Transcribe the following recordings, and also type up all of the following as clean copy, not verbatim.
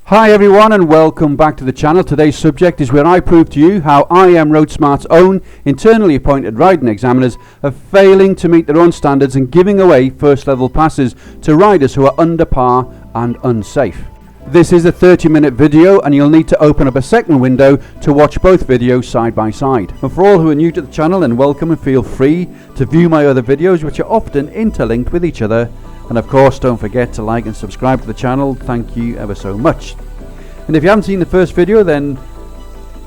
Hi everyone and welcome back to the channel. Today's subject is where I prove to you how IAM Roadsmart's own internally appointed riding examiners are failing to meet their own standards and giving away first level passes to riders who are under par and unsafe. This is a 30-minute video and you'll need to open up a second window to watch both videos side by side. And for all who are new to the channel, then welcome and feel free to view my other videos, which are often interlinked with each other. And of course, don't forget to like and subscribe to the channel. Thank you ever so much. And if you haven't seen the first video, then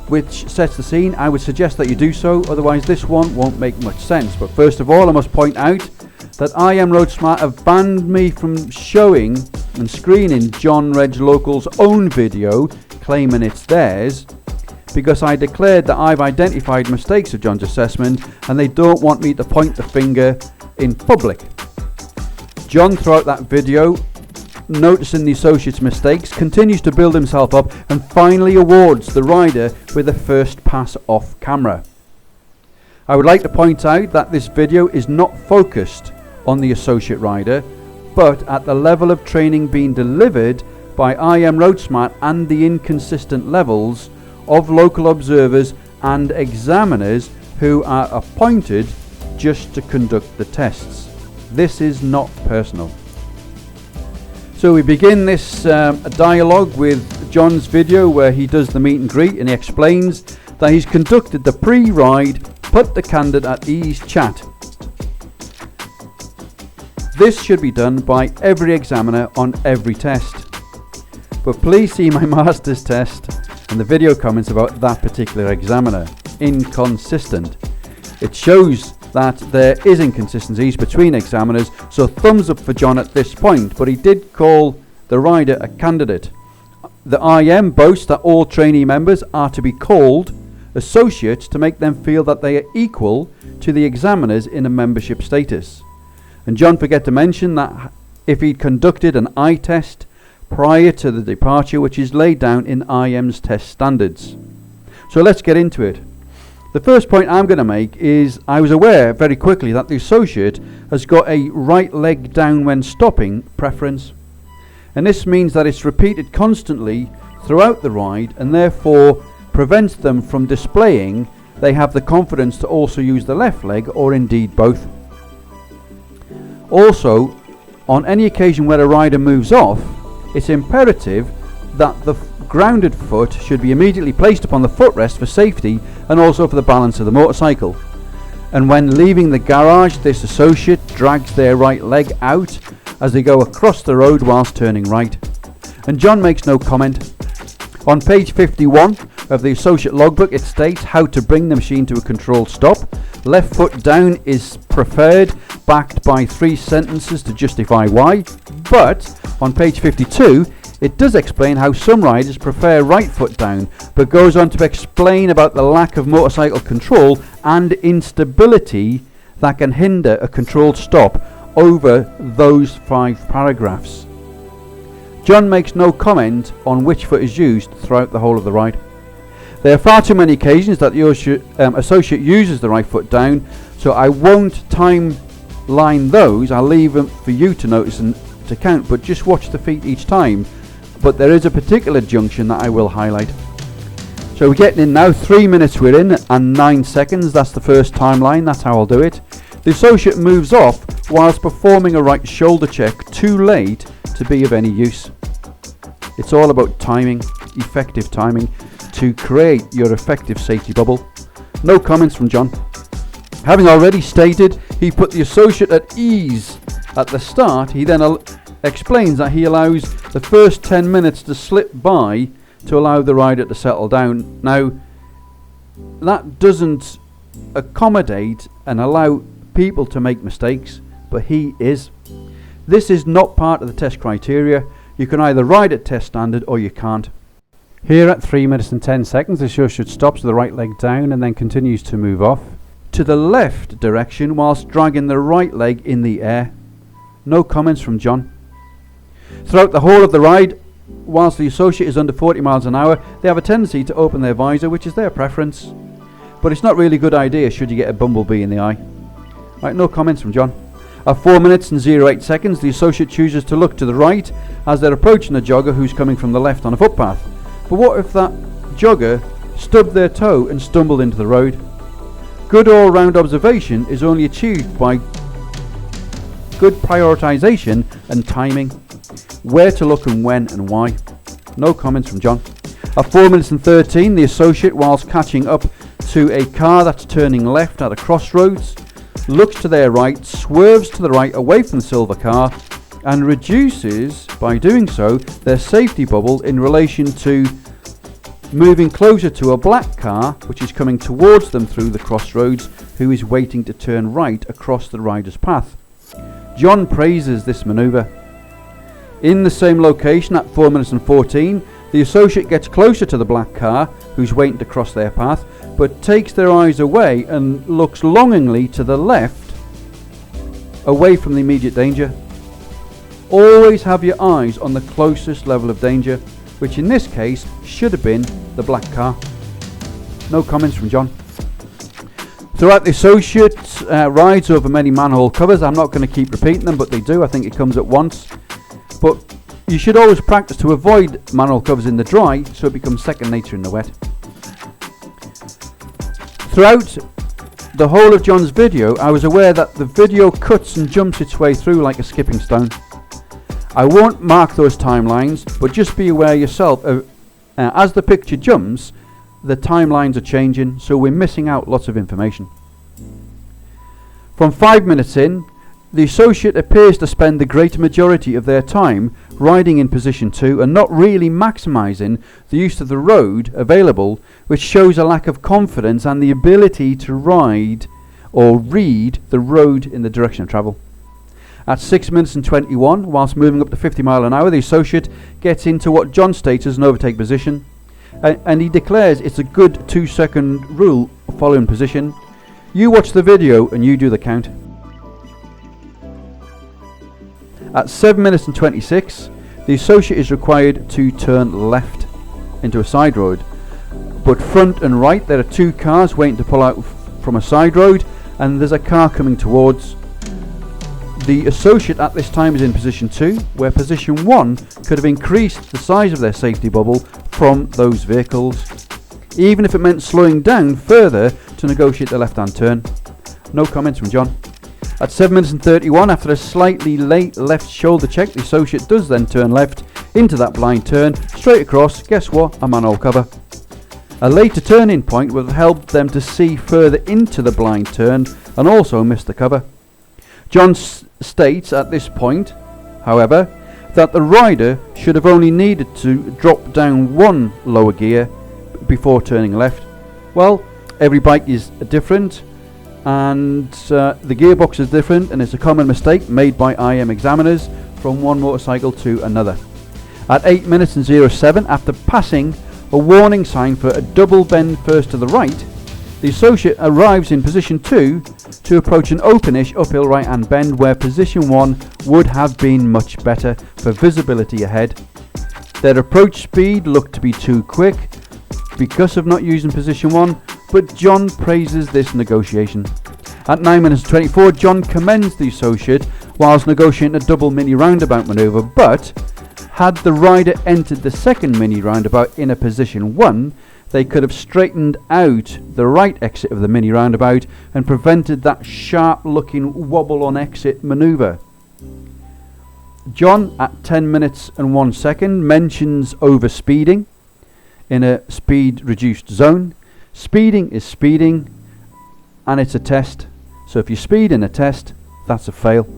which sets the scene, I would suggest that you do so, otherwise this one won't make much sense. But first of all, I must point out that IAM Roadsmart have banned me from showing and screening John Reg Local's own video, claiming it's theirs, because I declared that I've identified mistakes of John's assessment and they don't want me to point the finger in public. John, throughout that video, noticing the associate's mistakes, continues to build himself up and finally awards the rider with a first pass off camera. I would like to point out that this video is not focused on the associate rider, but at the level of training being delivered by IAM Roadsmart and the inconsistent levels of local observers and examiners who are appointed just to conduct the tests. This is not personal. So we begin this dialogue with John's video where he does the meet and greet, and he explains that he's conducted the pre-ride put the candidate at ease chat. This should be done by every examiner on every test. But please see my master's test and the video comments about that particular examiner. Inconsistent. It shows that there is inconsistencies between examiners, so thumbs up for John at this point, but he did call the rider a candidate. The IM boasts that all trainee members are to be called associates to make them feel that they are equal to the examiners in a membership status. And John forgot to mention that if he'd conducted an eye test prior to the departure, which is laid down in IM's test standards. So let's get into it. The first point I'm going to make is I was aware very quickly that the associate has got a right leg down when stopping preference, and this means that it's repeated constantly throughout the ride and therefore prevents them from displaying they have the confidence to also use the left leg, or indeed both. Also, on any occasion where a rider moves off, it's imperative that the grounded foot should be immediately placed upon the footrest for safety and also for the balance of the motorcycle. And when leaving the garage, this associate drags their right leg out as they go across the road whilst turning right. And John makes no comment. On page 51 of the associate logbook, it states how to bring the machine to a controlled stop. Left foot down is preferred, backed by 3 sentences to justify why. But on page 52, it does explain how some riders prefer right foot down, but goes on to explain about the lack of motorcycle control and instability that can hinder a controlled stop over those 5 paragraphs. John makes no comment on which foot is used throughout the whole of the ride. There are far too many occasions that the associate uses the right foot down, so I won't timeline those. I'll leave them for you to notice and to count, but just watch the feet each time. But there is a particular junction that I will highlight. So we're getting in now, 3 minutes we're in and 9 seconds, that's the first timeline, that's how I'll do it. The associate moves off whilst performing a right shoulder check, too late to be of any use. It's all about timing, effective timing, to create your effective safety bubble. No comments from John. Having already stated he put the associate at ease at the start, he then explains that he allows the first 10 minutes to slip by to allow the rider to settle down. Now, that doesn't accommodate and allow people to make mistakes, but he is. This is not part of the test criteria. You can either ride at test standard or you can't. Here at 3 minutes and 10 seconds, the associate stops with the right leg down and then continues to move off to the left direction whilst dragging the right leg in the air. No comments from John. Throughout the whole of the ride, whilst the associate is under 40 miles an hour, they have a tendency to open their visor, which is their preference. But it's not really a good idea should you get a bumblebee in the eye. Right, no comments from John. At 4 minutes and 08 seconds, the associate chooses to look to the right as they're approaching the jogger who's coming from the left on a footpath. But what if that jogger stubbed their toe and stumbled into the road? Good all-round observation is only achieved by good prioritization and timing. Where to look and when and why. No comments from John. At 4 minutes and 13, the associate, whilst catching up to a car that's turning left at a crossroads, looks to their right, swerves to the right away from the silver car, and reduces, by doing so, their safety bubble in relation to moving closer to a black car which is coming towards them through the crossroads, who is waiting to turn right across the rider's path. John praises this manoeuvre. In the same location at 4 minutes and 14, the associate gets closer to the black car who's waiting to cross their path, but takes their eyes away and looks longingly to the left, away from the immediate danger. Always have your eyes on the closest level of danger, which in this case should have been the black car. No comments from John. Throughout, the associate rides over many manhole covers. I'm not going to keep repeating them, but they do. I think it comes at once. But you should always practice to avoid manhole covers in the dry, so it becomes second nature in the wet. Throughout the whole of John's video, I was aware that the video cuts and jumps its way through like a skipping stone. I won't mark those timelines, but just be aware yourself as the picture jumps, the timelines are changing, so we're missing out lots of information. From 5 minutes in, the associate appears to spend the greater majority of their time riding in position 2 and not really maximising the use of the road available, which shows a lack of confidence and the ability to ride or read the road in the direction of travel. At 6 minutes and 21, whilst moving up to 50 miles an hour, the associate gets into what John states as an overtake position, and he declares it's a good 2-second rule following position. You watch the video and you do the count. At 7 minutes and 26, the associate is required to turn left into a side road, but front and right there are 2 cars waiting to pull out from a side road, and there's a car coming towards. The associate at this time is in position 2, where position 1 could have increased the size of their safety bubble from those vehicles, even if it meant slowing down further to negotiate the left-hand turn. No comments from John. At 7 minutes and 31, after a slightly late left shoulder check, the associate does then turn left into that blind turn, straight across, guess what, a manhole cover. A later turning point would have helped them to see further into the blind turn and also miss the cover. John states at this point, however, that the rider should have only needed to drop down 1 lower gear before turning left. Well, every bike is different, and the gearbox is different, and it's a common mistake made by IAM examiners from one motorcycle to another. At 8 minutes and 07, after passing a warning sign for a double bend first to the right, the associate arrives in position 2 to approach an openish uphill right hand bend where position 1 would have been much better for visibility ahead. Their approach speed looked to be too quick because of not using position 1, but John praises this negotiation. At 9 minutes 24, John commends the associate whilst negotiating a double mini roundabout manoeuvre, but had the rider entered the second mini roundabout in a position 1, they could have straightened out the right exit of the mini roundabout and prevented that sharp looking wobble on exit manoeuvre. John at 10 minutes and 1 second mentions overspeeding in a speed reduced zone. Speeding is speeding, and it's a test, so if you speed in a test, that's a fail.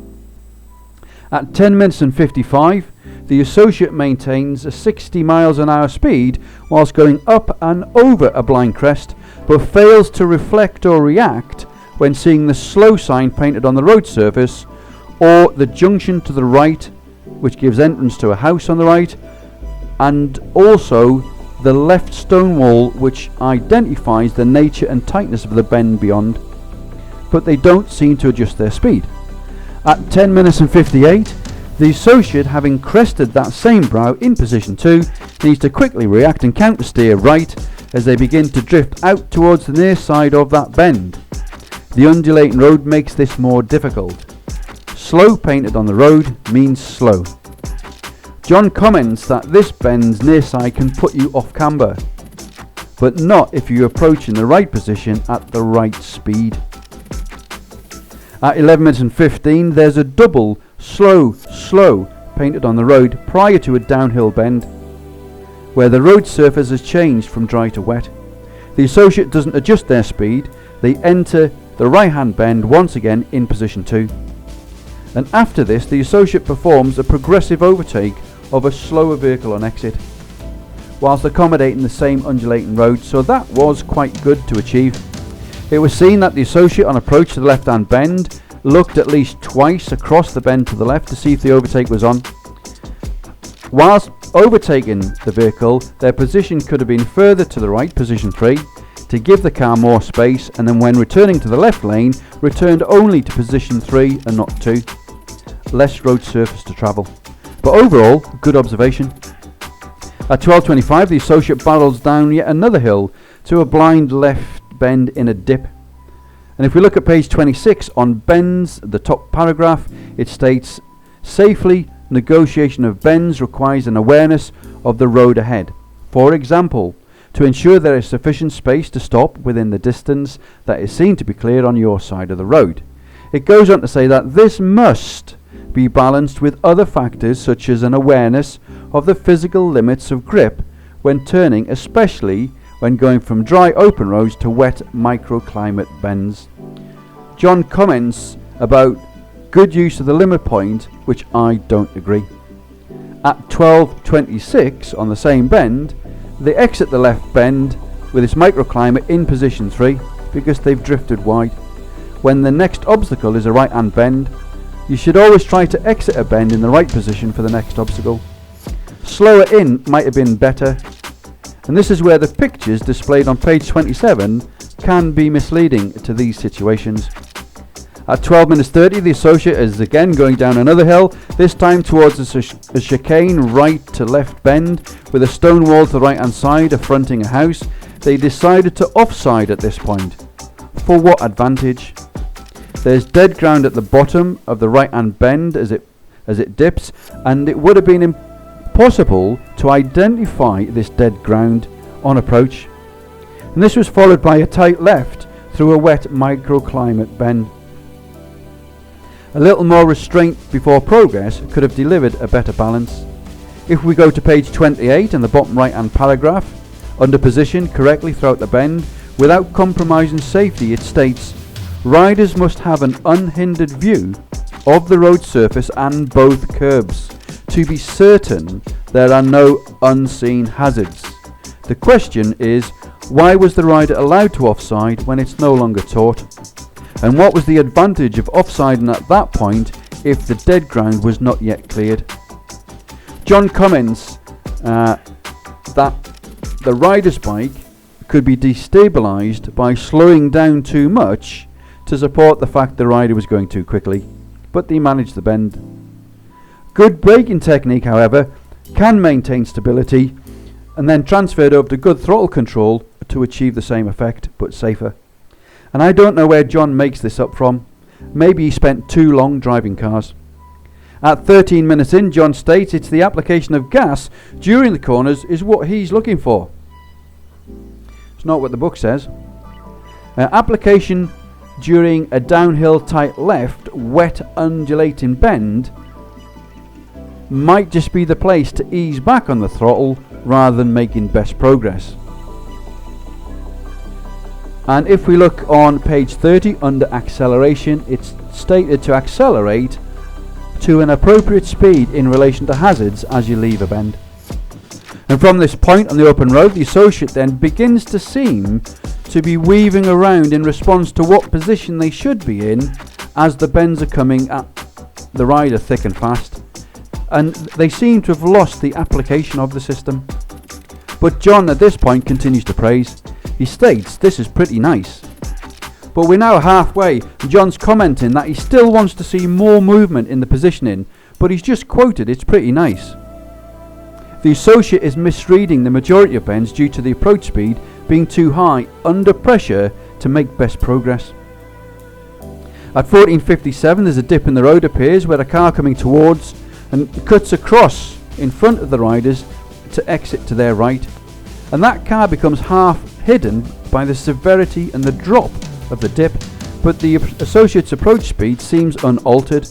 At 10 minutes and 55, the associate maintains a 60 miles an hour speed whilst going up and over a blind crest, but fails to reflect or react when seeing the slow sign painted on the road surface, or the junction to the right, which gives entrance to a house on the right, and also the left stone wall, which identifies the nature and tightness of the bend beyond, but they don't seem to adjust their speed. At 10 minutes and 58, the associate, having crested that same brow in position 2, needs to quickly react and counter steer right as they begin to drift out towards the near side of that bend. The undulating road makes this more difficult, slow painted on the road means slow. John comments that this bend's near side can put you off camber, but not if you approach in the right position at the right speed. At 11 minutes and 15, there's a double slow painted on the road prior to a downhill bend, where the road surface has changed from dry to wet. The associate doesn't adjust their speed, they enter the right hand bend once again in position 2. And after this, the associate performs a progressive overtake of a slower vehicle on exit, whilst accommodating the same undulating road, so that was quite good to achieve. It was seen that the associate on approach to the left hand bend looked at least twice across the bend to the left to see if the overtake was on. Whilst overtaking the vehicle, their position could have been further to the right, position 3, to give the car more space, and then when returning to the left lane, returned only to position 3 and not 2. Less road surface to travel. But overall, good observation. At 12:25, the associate barrels down yet another hill to a blind left bend in a dip. And if we look at page 26 on bends, the top paragraph, it states, safely negotiation of bends requires an awareness of the road ahead. For example, to ensure there is sufficient space to stop within the distance that is seen to be cleared on your side of the road. It goes on to say that this must be balanced with other factors such as an awareness of the physical limits of grip when turning, especially when going from dry open roads to wet microclimate bends. John comments about good use of the limit point, which I don't agree. At 12:26 on the same bend, they exit the left bend with its microclimate in position 3 because they've drifted wide. When the next obstacle is a right hand bend, you should always try to exit a bend in the right position for the next obstacle. Slower in might have been better, and this is where the pictures displayed on page 27 can be misleading to these situations. At 12 minutes 30, the associate is again going down another hill, this time towards a chicane right to left bend with a stone wall to the right hand side affronting a house. They decided to offside at this point. For what advantage? There's dead ground at the bottom of the right hand bend as it dips, and it would have been impossible to identify this dead ground on approach. And this was followed by a tight left through a wet microclimate bend. A little more restraint before progress could have delivered a better balance. If we go to page 28 in the bottom right hand paragraph, under position correctly throughout the bend without compromising safety, it states, riders must have an unhindered view of the road surface and both curbs to be certain there are no unseen hazards. The question is, why was the rider allowed to offside when it's no longer taught? And what was the advantage of offsiding at that point if the dead ground was not yet cleared? John comments that the rider's bike could be destabilised by slowing down too much to support the fact the rider was going too quickly, but they managed the bend. Good braking technique, however, can maintain stability and then transferred over to good throttle control to achieve the same effect, but safer. And I don't know where John makes this up from. Maybe he spent too long driving cars. At 13 minutes in, John states it's the application of gas during the corners is what he's looking for. It's not what the book says. Application during a downhill tight left, wet undulating bend might just be the place to ease back on the throttle rather than making best progress. And if we look on page 30 under acceleration, it's stated to accelerate to an appropriate speed in relation to hazards as you leave a bend. And from this point on the open road, the associate then begins to seem to be weaving around in response to what position they should be in as the bends are coming at the rider thick and fast. And they seem to have lost the application of the system. But John at this point continues to praise. He states this is pretty nice. But we're now halfway, and John's commenting that he still wants to see more movement in the positioning, but he's just quoted it's pretty nice. The associate is misreading the majority of bends due to the approach speed being too high under pressure to make best progress. At 14:57 there's a dip in the road appears where a car coming towards and cuts across in front of the riders to exit to their right, and that car becomes half hidden by the severity and the drop of the dip, but the associate's approach speed seems unaltered.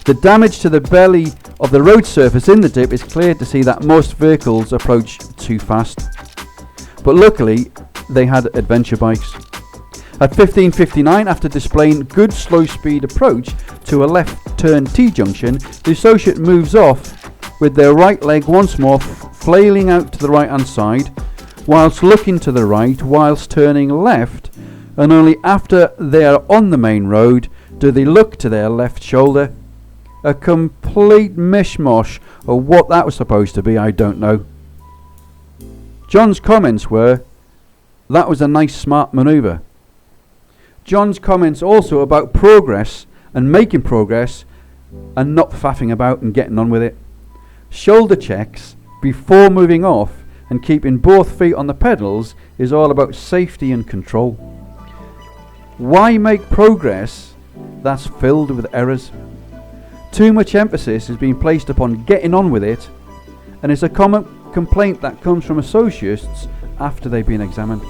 The damage to the belly of the road surface in the dip is clear to see that most vehicles approach too fast, but luckily they had adventure bikes. At 15:59, after displaying good slow speed approach to a left turn T-junction, the associate moves off with their right leg once more flailing out to the right hand side, whilst looking to the right, whilst turning left, and only after they are on the main road do they look to their left shoulder. A complete mishmash of what that was supposed to be, I don't know. John's comments were, "That was a nice smart manoeuvre." John's comments also about progress and making progress and not faffing about and getting on with it. Shoulder checks before moving off and keeping both feet on the pedals is all about safety and control. Why make progress that's filled with errors? Too much emphasis is being placed upon getting on with it, and it's a common complaint that comes from associates after they've been examined.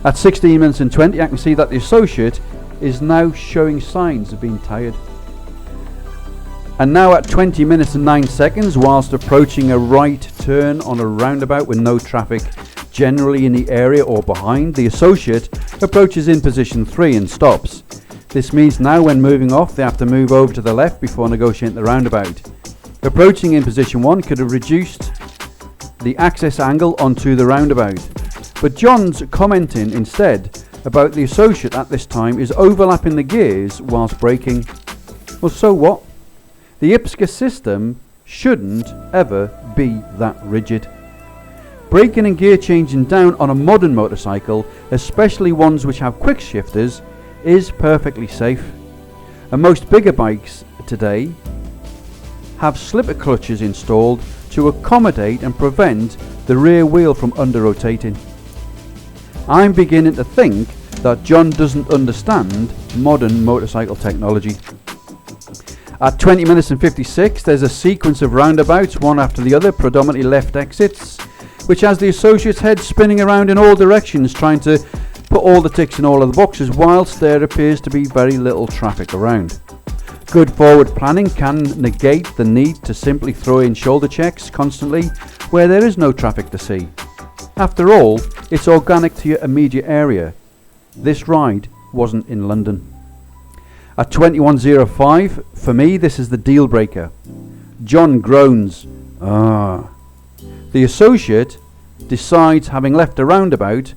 At 16 minutes and 20, I can see that the associate is now showing signs of being tired. And now at 20 minutes and 9 seconds, whilst approaching a right turn on a roundabout with no traffic generally in the area or behind, the associate approaches in position 3 and stops. This means now when moving off they have to move over to the left before negotiating the roundabout. Approaching in position 1 could have reduced the access angle onto the roundabout. But John's commenting instead about the associate at this time is overlapping the gears whilst braking. Well, so what? The IPSCA system shouldn't ever be that rigid. Braking and gear changing down on a modern motorcycle, especially ones which have quick shifters, is perfectly safe. And most bigger bikes today have slipper clutches installed to accommodate and prevent the rear wheel from under-rotating. I'm beginning to think that John doesn't understand modern motorcycle technology. At 20 minutes and 56, there's a sequence of roundabouts, one after the other, predominantly left exits, which has the associate's head spinning around in all directions, trying to put all the ticks in all of the boxes, whilst there appears to be very little traffic around. Good forward planning can negate the need to simply throw in shoulder checks constantly where there is no traffic to see. After all, it's organic to your immediate area. This ride wasn't in London. At 21:05, for me, this is the deal breaker. John groans. The associate decides, having left a roundabout,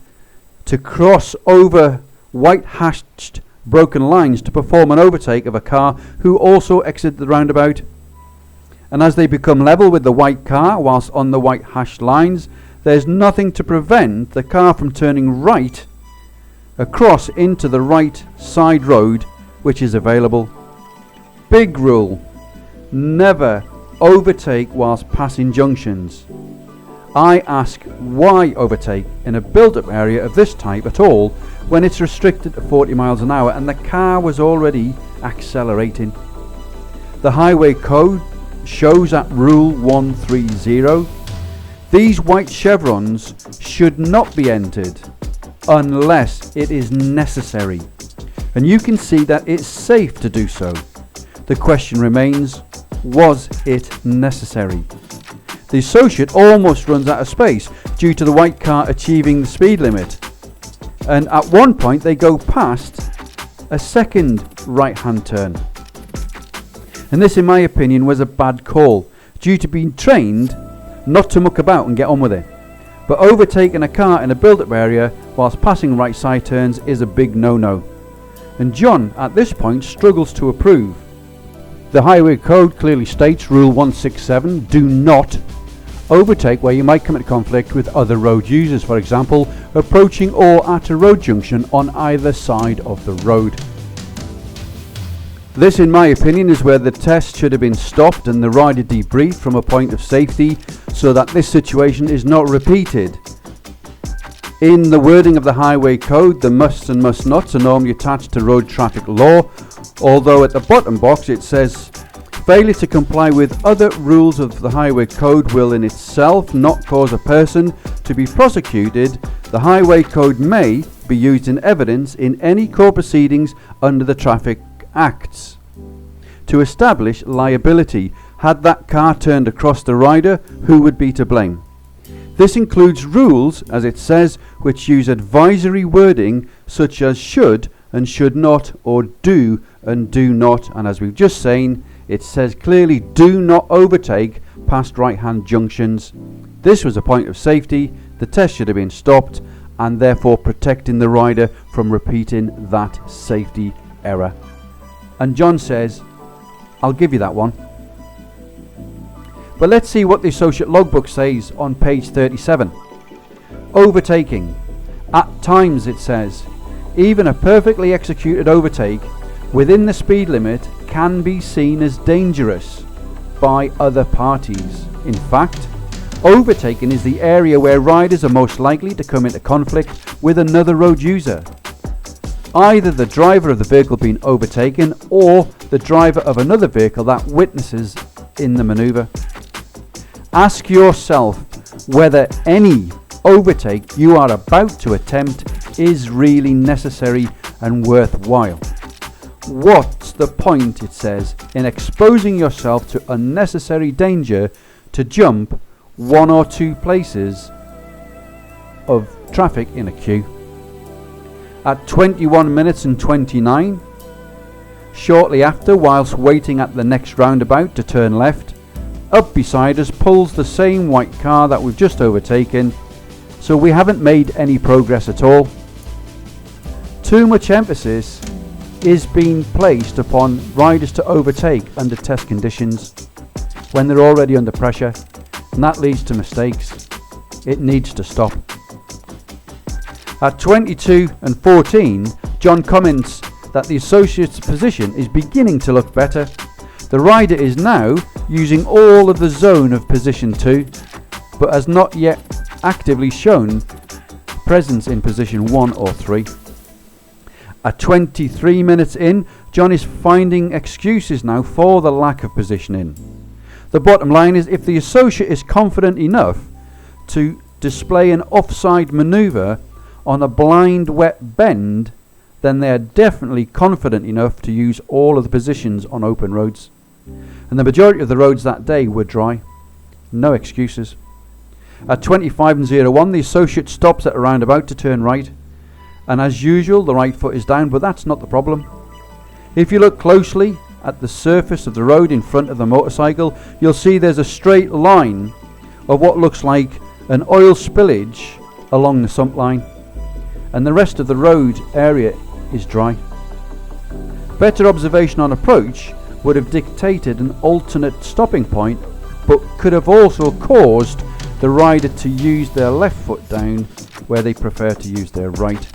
to cross over white hashed broken lines to perform an overtake of a car who also exited the roundabout. And as they become level with the white car whilst on the white hashed lines, there's nothing to prevent the car from turning right across into the right side road which is available. Big rule: never overtake whilst passing junctions. I ask, why overtake in a built-up area of this type at all when it's restricted to 40 miles an hour and the car was already accelerating? The highway code shows at rule 130, these white chevrons should not be entered unless it is necessary, and you can see that it's safe to do so. The question remains, was it necessary? The associate almost runs out of space due to the white car achieving the speed limit, and at one point they go past a second right hand turn, and this in my opinion was a bad call due to being trained not to muck about and get on with it. But overtaking a car in a build-up area whilst passing right side turns is a big no-no, and John at this point struggles to approve. The highway code clearly states, rule 167, do not overtake where you might come into conflict with other road users, for example approaching or at a road junction on either side of the road. This in my opinion is where the test should have been stopped and the rider debriefed from a point of safety so that this situation is not repeated. In the wording of the highway code, the musts and must nots are normally attached to road traffic law, although at the bottom box it says failure to comply with other rules of the highway code will in itself not cause a person to be prosecuted. The highway code may be used in evidence in any court proceedings under the Traffic Acts to establish liability. Had that car turned across the rider, who would be to blame? This includes rules, as it says, which use advisory wording such as should and should not, or do and do not, and as we've just seen, it says clearly do not overtake past right-hand junctions. This was a point of safety. The test should have been stopped, and therefore protecting the rider from repeating that safety error. And John says, I'll give you that one. But let's see what the associate logbook says on page 37. Overtaking. At times, it says, even a perfectly executed overtake within the speed limit can be seen as dangerous by other parties. In fact, overtaking is the area where riders are most likely to come into conflict with another road user. Either the driver of the vehicle being overtaken or the driver of another vehicle that witnesses in the manoeuvre. Ask yourself whether any overtake you are about to attempt is really necessary and worthwhile. What's the point, it says, in exposing yourself to unnecessary danger to jump one or two places of traffic in a queue? At 21 minutes and 29, shortly after, whilst waiting at the next roundabout to turn left, up beside us pulls the same white car that we've just overtaken, so we haven't made any progress at all. Too much emphasis is being placed upon riders to overtake under test conditions when they're already under pressure, and that leads to mistakes. It needs to stop. At 22 and 14, John comments that the associate's position is beginning to look better. The rider is now using all of the zone of position 2, but has not yet actively shown presence in position 1 or 3. At 23 minutes in, John is finding excuses now for the lack of positioning. The bottom line is, if the associate is confident enough to display an offside manoeuvre on a blind wet bend, then they are definitely confident enough to use all of the positions on open roads. And the majority of the roads that day were dry. No excuses. At 25 and 01, the associate stops at a roundabout to turn right. And as usual, the right foot is down, but that's not the problem. If you look closely at the surface of the road in front of the motorcycle, you'll see there's a straight line of what looks like an oil spillage along the sump line. And the rest of the road area is dry. Better observation on approach would have dictated an alternate stopping point, but could have also caused the rider to use their left foot down where they prefer to use their right.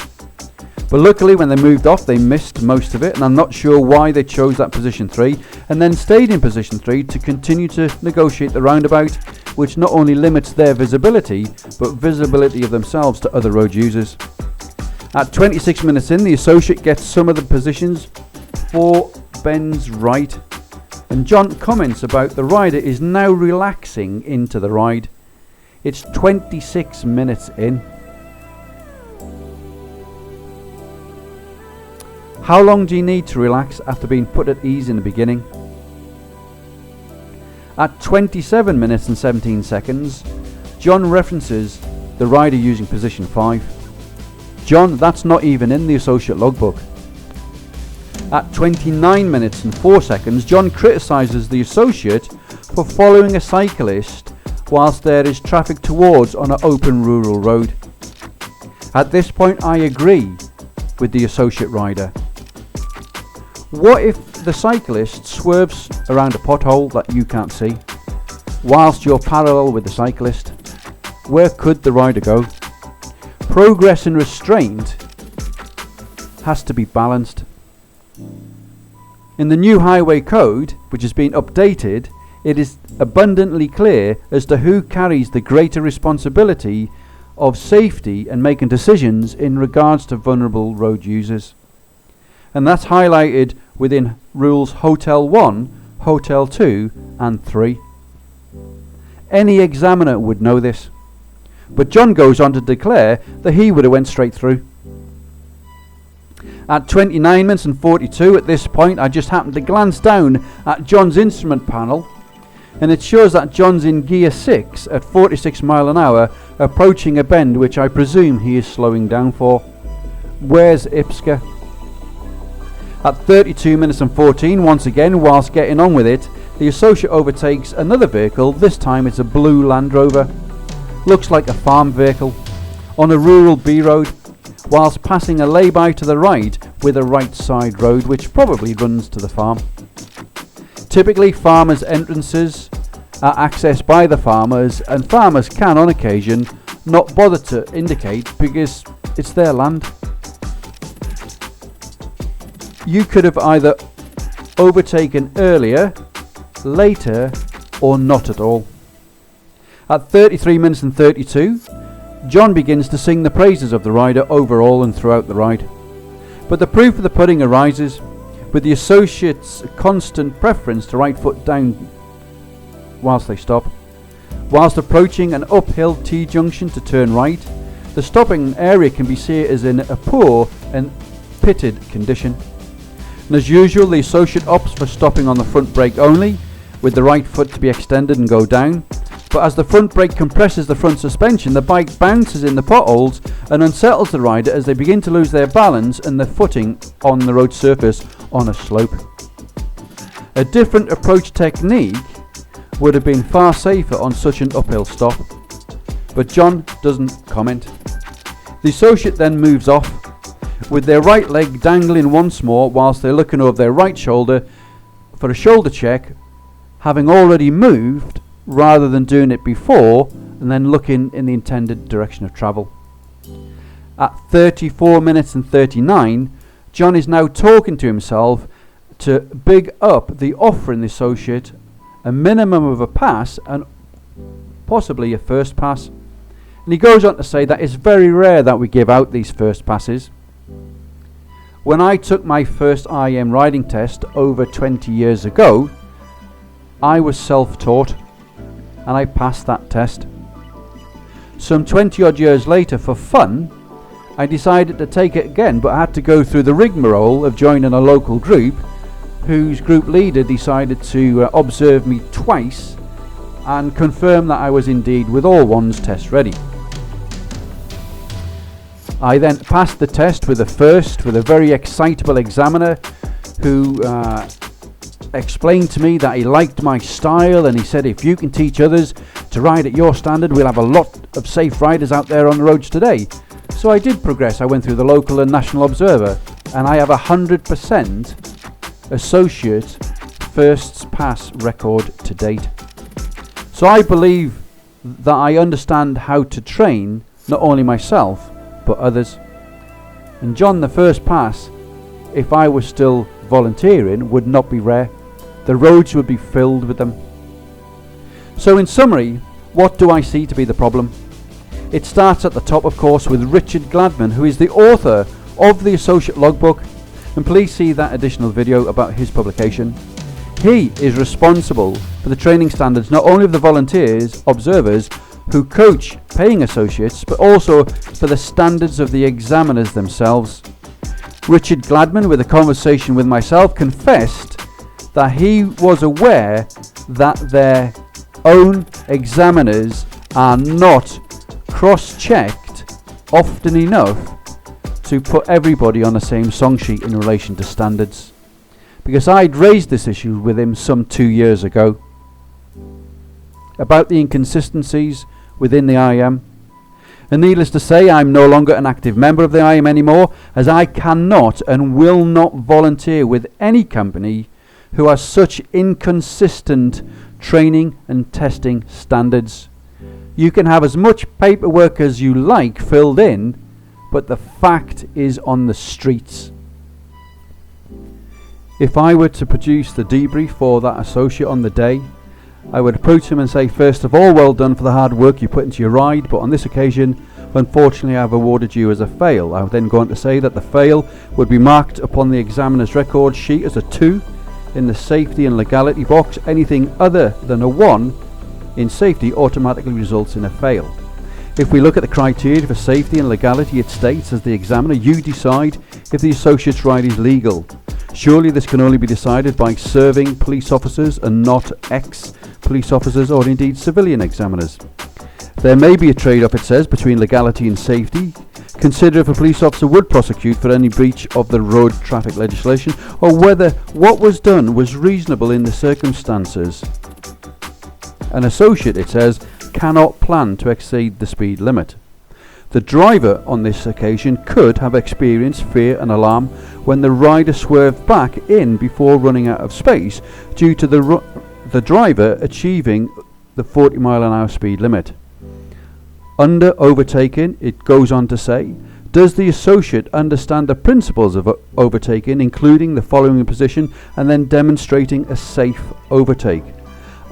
But luckily when they moved off, they missed most of it, and I'm not sure why they chose that position 3 and then stayed in position 3 to continue to negotiate the roundabout, which not only limits their visibility but visibility of themselves to other road users. At 26 minutes in, the associate gets some of the positions for bends right, and John comments about the rider is now relaxing into the ride. It's 26 minutes in. How long do you need to relax after being put at ease in the beginning? At 27 minutes and 17 seconds, John references the rider using position 5. John, that's not even in the associate logbook. At 29 minutes and 4 seconds, John criticises the associate for following a cyclist whilst there is traffic towards on an open rural road. At this point, I agree with the associate rider. What if the cyclist swerves around a pothole that you can't see whilst you're parallel with the cyclist? Where could the rider go? Progress and restraint has to be balanced. In the new highway code, which has been updated, it is abundantly clear as to who carries the greater responsibility of safety and making decisions in regards to vulnerable road users. And that's highlighted within rules Hotel 1, Hotel 2 and 3. Any examiner would know this, but John goes on to declare that he would have went straight through. At 29 minutes and 42 at this point, I just happened to glance down at John's instrument panel, and it shows that John's in gear 6 at 46 mile an hour, approaching a bend which I presume he is slowing down for. Where's Ipska? At 32 minutes and 14, once again, whilst getting on with it, the associate overtakes another vehicle. This time it's a blue Land Rover. Looks like a farm vehicle on a rural B road, whilst passing a lay-by to the right with a right side road which probably runs to the farm. Typically farmers' entrances are accessed by the farmers, and farmers can on occasion not bother to indicate because it's their land. You could have either overtaken earlier, later or not at all. At 33 minutes and 32, John begins to sing the praises of the rider overall and throughout the ride. But the proof of the pudding arises with the associates' constant preference to right foot down whilst they stop. Whilst approaching an uphill T-junction to turn right, the stopping area can be seen as in a poor and pitted condition. And as usual, the associate opts for stopping on the front brake only, with the right foot to be extended and go down. But as the front brake compresses the front suspension, the bike bounces in the potholes and unsettles the rider as they begin to lose their balance and their footing on the road surface on a slope. A different approach technique would have been far safer on such an uphill stop, but John doesn't comment. The associate then moves off, with their right leg dangling once more whilst they're looking over their right shoulder for a shoulder check, having already moved rather than doing it before and then looking in the intended direction of travel. At 34 minutes and 39, John is now talking to himself to big up the offering the associate a minimum of a pass and possibly a first pass. And he goes on to say that it's very rare that we give out these first passes. When I took my first IAM riding test over 20 years ago, I was self-taught and I passed that test. Some 20 odd years later, for fun, I decided to take it again, but I had to go through the rigmarole of joining a local group whose group leader decided to observe me twice and confirm that I was indeed with all ones test ready. I then passed the test with a very excitable examiner who explained to me that he liked my style, and he said, if you can teach others to ride at your standard, we'll have a lot of safe riders out there on the roads today. So I did progress. I went through the local and national observer, and I have 100% associate first pass record to date. So I believe that I understand how to train not only myself but others. And John, the first pass, if I was still volunteering, would not be rare. The roads would be filled with them. So in summary, what do I see to be the problem? It starts at the top, of course, with Richard Gladman, who is the author of the Associate Logbook, and please see that additional video about his publication. He is responsible for the training standards not only of the volunteers, observers, who coach paying associates, but also for the standards of the examiners themselves. Richard Gladman, with a conversation with myself, confessed that he was aware that their own examiners are not cross-checked often enough to put everybody on the same song sheet in relation to standards. Because I'd raised this issue with him some 2 years ago about the inconsistencies within the IAM. And needless to say, I'm no longer an active member of the IAM anymore, as I cannot and will not volunteer with any company who has such inconsistent training and testing standards. You can have as much paperwork as you like filled in, but the fact is on the streets. If I were to produce the debrief for that associate on the day, I would approach him and say, first of all, well done for the hard work you put into your ride, but on this occasion, Unfortunately, I've awarded you as a fail. I would then go on to say that the fail would be marked upon the examiner's record sheet as a 2 in the safety and legality box. Anything other than a 1 in safety automatically results in a fail. If we look at the criteria for safety and legality, it states, as the examiner, you decide if the associate's ride is legal. Surely this can only be decided by serving police officers and not ex-police officers or indeed civilian examiners. There may be a trade-off, it says, between legality and safety. Consider if a police officer would prosecute for any breach of the road traffic legislation, or whether what was done was reasonable in the circumstances. An associate, it says, cannot plan to exceed the speed limit. The driver on this occasion could have experienced fear and alarm when the rider swerved back in before running out of space due to the driver achieving the 40-mile-an-hour speed limit. Under overtaking, it goes on to say, does the associate understand the principles of overtaking, including the following position and then demonstrating a safe overtake?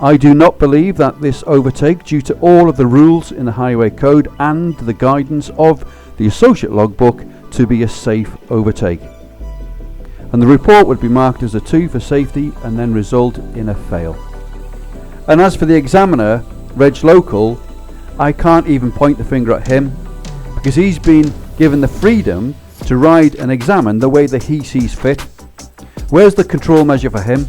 I do not believe that this overtake, due to all of the rules in the highway code and the guidance of the associate logbook, to be a safe overtake. And the report would be marked as a 2 for safety and then result in a fail. And as for the examiner, Reg Local, I can't even point the finger at him, because he's been given the freedom to ride and examine the way that he sees fit. Where's the control measure for him?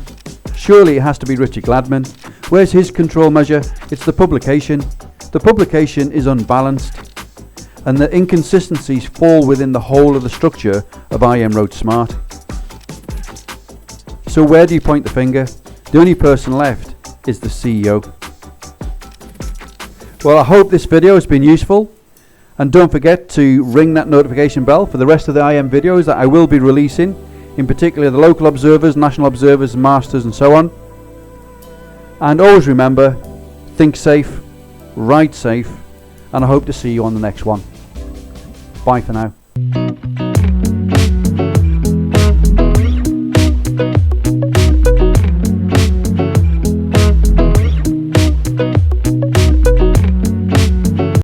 Surely it has to be Richard Gladman. Where's his control measure? It's the publication. The publication is unbalanced, and the inconsistencies fall within the whole of the structure of IAM Roadsmart. So where do you point the finger? The only person left is the CEO. Well, I hope this video has been useful, and don't forget to ring that notification bell for the rest of the IAM videos that I will be releasing, in particular the local observers, national observers, masters and so on. And always remember, think safe, ride safe, and I hope to see you on the next one. Bye for now.